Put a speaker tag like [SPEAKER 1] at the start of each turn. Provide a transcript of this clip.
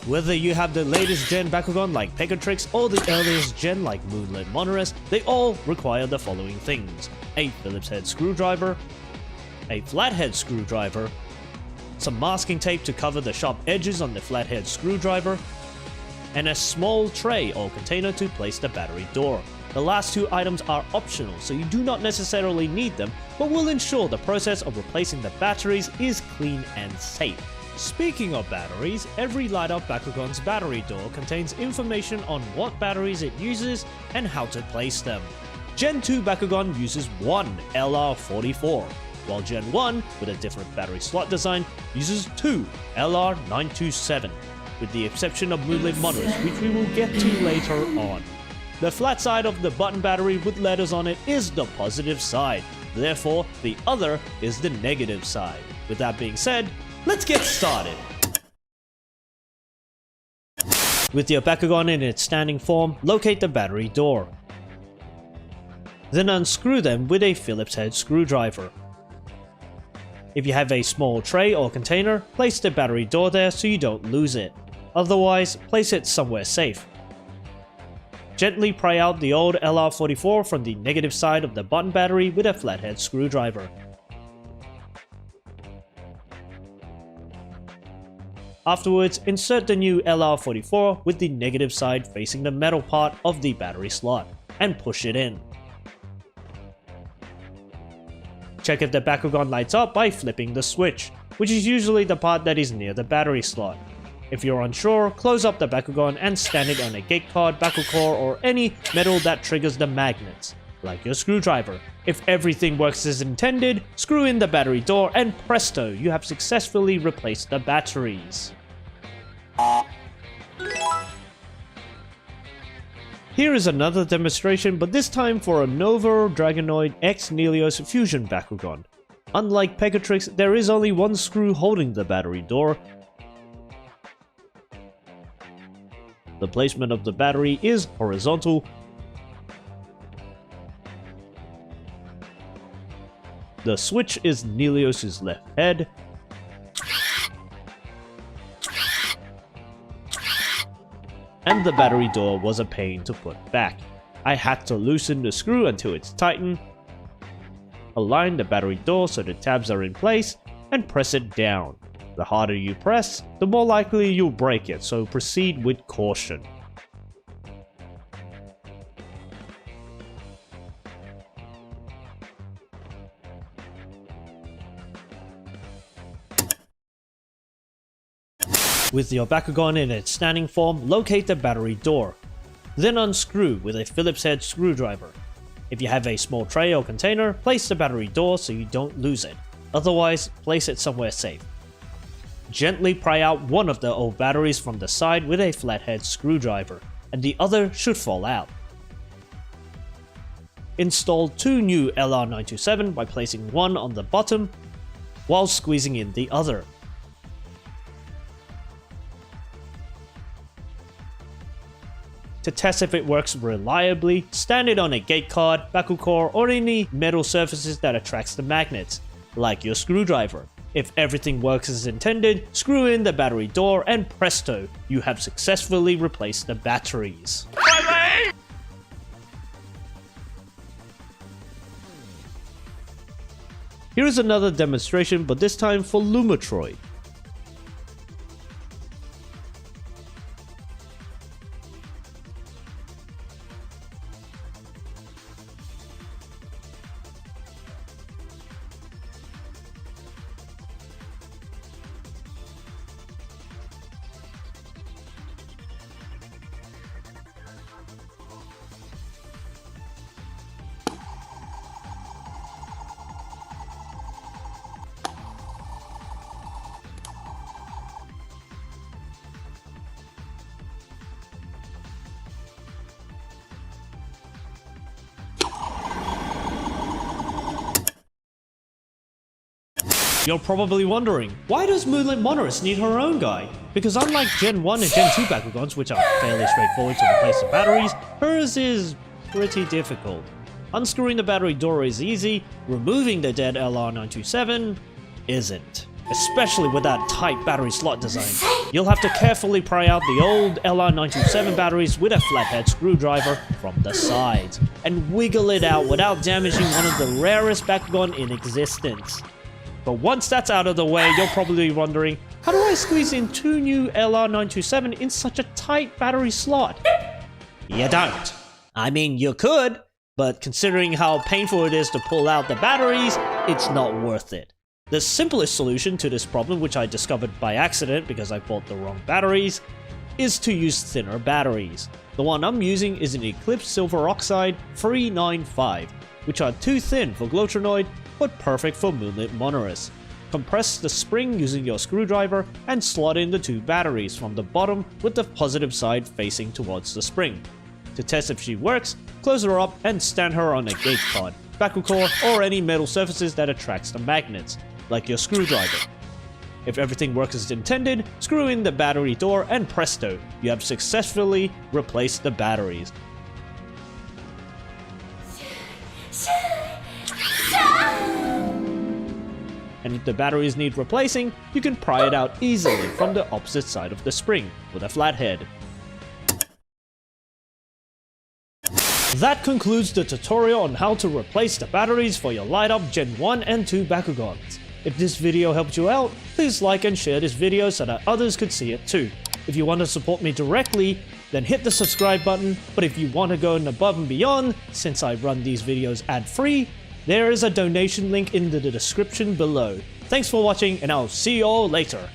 [SPEAKER 1] Whether you have the latest gen Bakugan like Pegatrix or the earliest gen like Moonlit Monarus, they all require the following things: a Phillips head screwdriver, a flathead screwdriver, some masking tape to cover the sharp edges on the flathead screwdriver, and a small tray or container to place the battery door. The last two items are optional, so you do not necessarily need them, but will ensure the process of replacing the batteries is clean and safe. Speaking of batteries, every light-up Bakugan's battery door contains information on what batteries it uses and how to place them. Gen 2 Bakugan uses one LR44, while Gen 1, with a different battery slot design, uses two LR927, with the exception of Moonlit Monarus, which we will get to later on. The flat side of the button battery with letters on it is the positive side, therefore the other is the negative side. With that being said, let's get started! With your Bakugan in its standing form, locate the battery door. Then unscrew them with a Phillips head screwdriver. If you have a small tray or container, place the battery door there so you don't lose it. Otherwise, place it somewhere safe. Gently pry out the old LR44 from the negative side of the button battery with a flathead screwdriver. Afterwards, insert the new LR44 with the negative side facing the metal part of the battery slot, and push it in. Check if the Bakugan lights up by flipping the switch, which is usually the part that is near the battery slot. If you're unsure, close up the Bakugan and stand it on a gate card, Bakucore, or any metal that triggers the magnets, like your screwdriver. If everything works as intended, screw in the battery door and presto, you have successfully replaced the batteries. Here is another demonstration, but this time for a Nova Dragonoid X Nelios Fusion Bakugan. Unlike Pegatrix, there is only one screw holding the battery door. The placement of the battery is horizontal. The switch is Nelios' left head. And the battery door was a pain to put back. I had to loosen the screw until it's tightened, align the battery door so the tabs are in place, and press it down. The harder you press, the more likely you'll break it, so proceed with caution. With your Bakugan in its standing form, locate the battery door. Then unscrew with a Phillips head screwdriver. If you have a small tray or container, place the battery door so you don't lose it. Otherwise, place it somewhere safe. Gently pry out one of the old batteries from the side with a flathead screwdriver, and the other should fall out. Install two new LR927 by placing one on the bottom, while squeezing in the other. To test if it works reliably, stand it on a gate card, Bakucore, or any metal surfaces that attracts the magnets, like your screwdriver. If everything works as intended, screw in the battery door and presto, you have successfully replaced the batteries. Here is another demonstration, but this time for Lumatroid. You're probably wondering, why does Moonlit Monarus need her own guy? Because unlike Gen 1 and Gen 2 Bakugans, which are fairly straightforward to replace the batteries, hers is pretty difficult. Unscrewing the battery door is easy, removing the dead LR927 isn't. especially with that tight battery slot design. You'll have to carefully pry out the old LR927 batteries with a flathead screwdriver from the sides, and wiggle it out without damaging one of the rarest Bakugan in existence. But once that's out of the way, you're probably wondering, how do I squeeze in 2 new LR927 in such a tight battery slot? You don't. I mean, you could, but considering how painful it is to pull out the batteries, it's not worth it. The simplest solution to this problem, which I discovered by accident because I bought the wrong batteries, is to use thinner batteries. The one I'm using is an Eclipse Silver Oxide 395, which are too thin for Glotronoid, but perfect for Moonlit Monarus. Compress the spring using your screwdriver and slot in the 2 batteries from the bottom with the positive side facing towards the spring. To test if she works, close her up and stand her on a gate pod, Bakucore, or any metal surfaces that attracts the magnets, like your screwdriver. If everything works as intended, screw in the battery door and presto, you have successfully replaced the batteries. And if the batteries need replacing, you can pry it out easily from the opposite side of the spring with a flathead. That concludes the tutorial on how to replace the batteries for your Light Up Gen 1 and 2 Bakugans. If this video helped you out, please like and share this video so that others could see it too. If you want to support me directly, then hit the subscribe button, but if you want to go above and beyond, since I run these videos ad-free, there is a donation link in the description below. Thanks for watching, and I'll see you all later.